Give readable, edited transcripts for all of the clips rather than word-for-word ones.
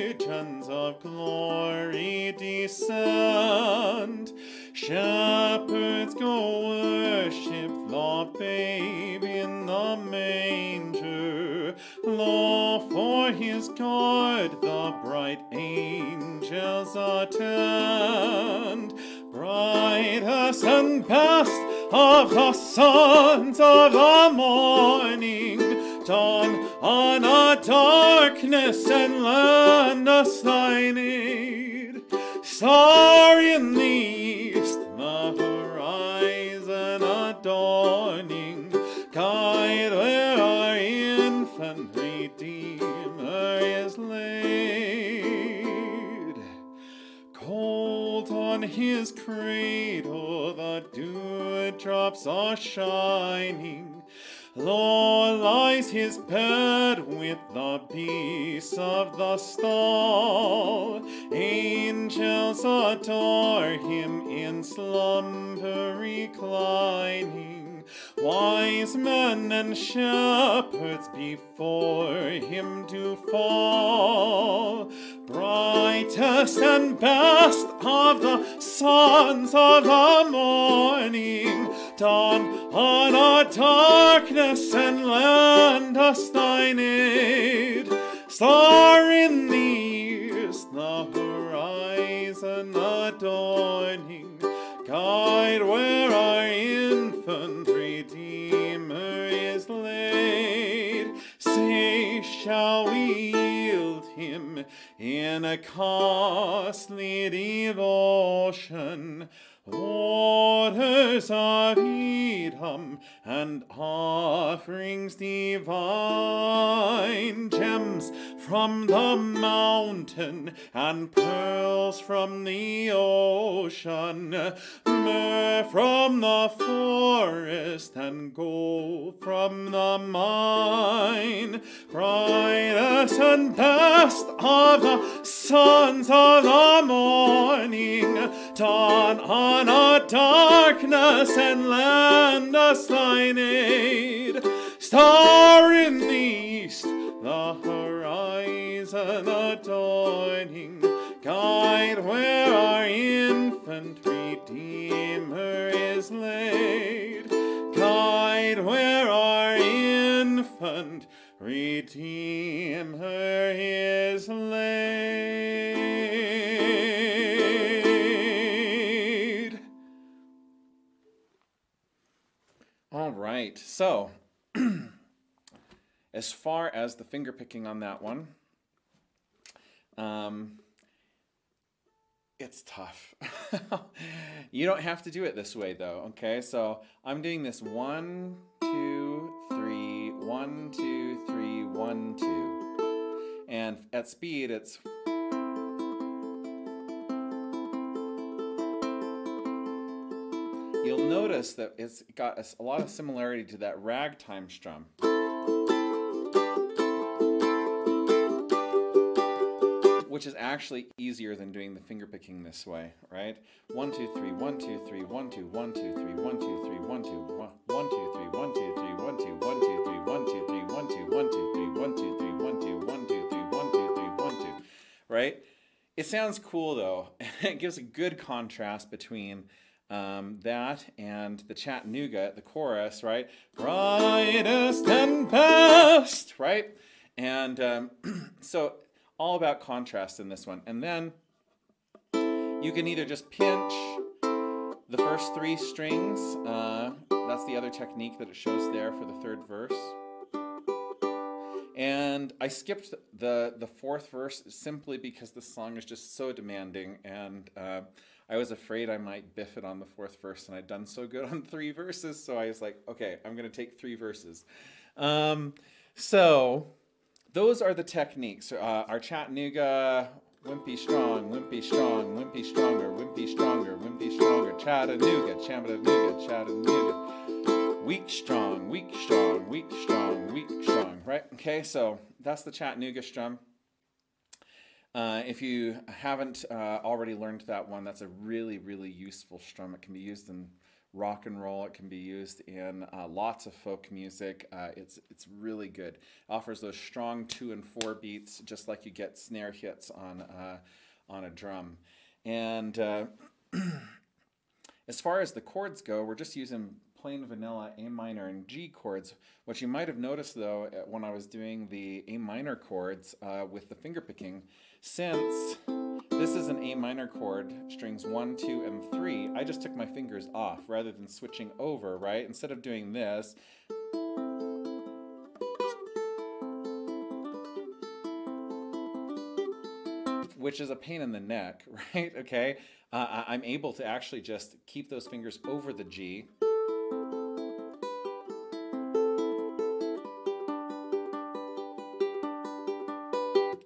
regions of glory descend. Shepherds go worship the babe in the manger. Lo, for his guard the bright angels attend. Brightest and best of the sons of the morning, dawn on a darkness and lend us thine aid. Star in the east, the horizon adorning, guide where our infant Redeemer is laid. Cold on his cradle the dewdrops are shining. Low lies his bed with the beasts of the stall. Angels adore him in slumber reclining. Wise men and shepherds before him do fall. Brightest and best of the sons of the morning, dawn on our darkness and lend us thine aid. Star in the east, the horizon adorning, guide where our infant Redeemer is laid. Say, shall we yield him in a costly devotion? Waters of Edom and offerings divine, gems from the mountain and pearls from the ocean, myrrh from the forest and gold from the mine, brightest and best of the sons of the morning, dawn on our darkness and lend us thine aid. Star in the east, the horizon adorning, guide where our infant Redeemer is laid. Guide where our infant Redeemer is laid. All right, so as far as the finger picking on that one, it's tough. You don't have to do it this way though, okay? So I'm doing this 1, 2, 3, 1, 2, 3, 1, 2. And at speed, it's you'll notice that it's got a lot of similarity to that ragtime strum. Which is actually easier than doing the finger picking this way, right? 1, 2, 3, 1, 2, 3, 1, 2, 1, 2, 3, 1, 2, 3, 1, 2, 1, 1, 2, 3, 1, 2, 3, 1, 2, 1, 2, 3, 1, 2, 3, 1, 2, 1, 2, 3, 1, 2, 3, 1, 2, 1, 2, 3, 1, 2, 3, 1, 2, right? It sounds cool though. It gives a good contrast between that and the Chattanooga, the chorus, right? Brightest and best, right? And so all about contrast in this one. And then you can either just pinch the first 3 strings. That's the other technique that it shows there for the 3rd verse. And I skipped the 4th verse simply because the song is just so demanding, and I was afraid I might biff it on the 4th verse, and I'd done so good on 3 verses, so I was like, okay, I'm going to take 3 verses. So those are the techniques. Our Chattanooga, wimpy strong, wimpy strong, wimpy stronger, wimpy stronger, wimpy stronger, Chattanooga, Chattanooga, Chattanooga. Weak strong, weak strong, weak strong, weak strong, right? Okay, so that's the Chattanooga strum. If you haven't already learned that one, that's a really, really useful strum. It can be used in rock and roll. It can be used in lots of folk music. It's really good. It offers those strong 2 and 4 beats, just like you get snare hits on a drum. And as far as the chords go, we're just using plain vanilla A minor and G chords. What you might have noticed though, when I was doing the A minor chords with the finger picking, since this is an A minor chord, strings 1, 2, and 3, I just took my fingers off rather than switching over, right? Instead of doing this, which is a pain in the neck, right? Okay, I'm able to actually just keep those fingers over the G.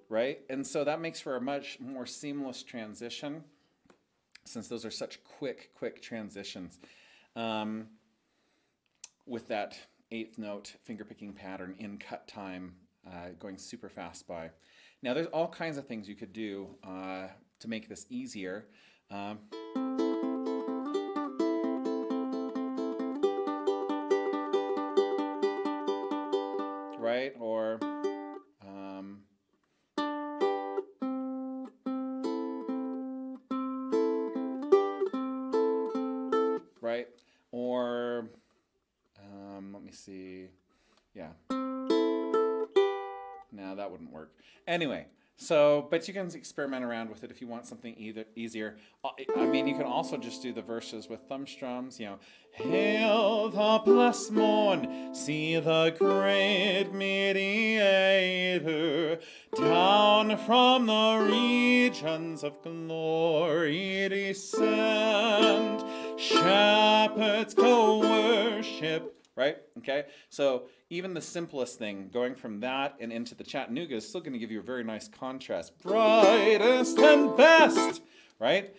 Right? And so that makes for a much more seamless transition, since those are such quick transitions, with that 8th note fingerpicking pattern in cut time, going super fast by. Now there's all kinds of things you could do to make this easier. Right? Or right? Or let me see. Yeah. No, that wouldn't work. Anyway, so, but you can experiment around with it if you want something easier. I mean, you can also just do the verses with thumb strums, you know. Hail the blessed morn, see the great mediator, down from the regions of glory descend. Shepherds go worship. Right? Okay? So even the simplest thing, going from that and into the Chattanooga, is still going to give you a very nice contrast. Brightest and best! Right?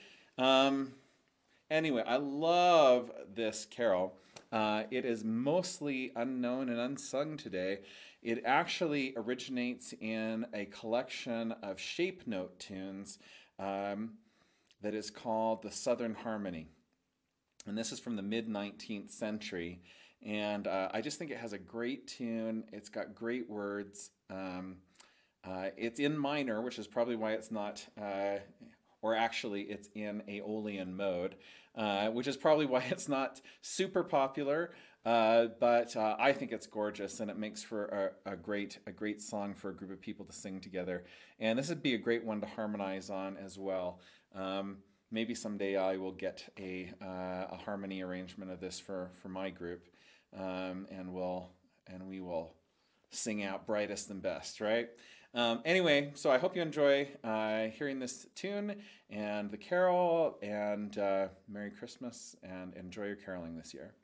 Anyway, I love this carol. It is mostly unknown and unsung today. It actually originates in a collection of shape note tunes that is called the Southern Harmony. And this is from the mid-19th century. And I just think it has a great tune. It's got great words. It's in minor, which is probably why it's not, or actually it's in Aeolian mode, which is probably why it's not super popular. But I think it's gorgeous, and it makes for a great song for a group of people to sing together. And this would be a great one to harmonize on as well. Maybe someday I will get a harmony arrangement of this for my group. And we will sing out brightest and best, right? Anyway, so I hope you enjoy hearing this tune and the carol, and Merry Christmas, and enjoy your caroling this year.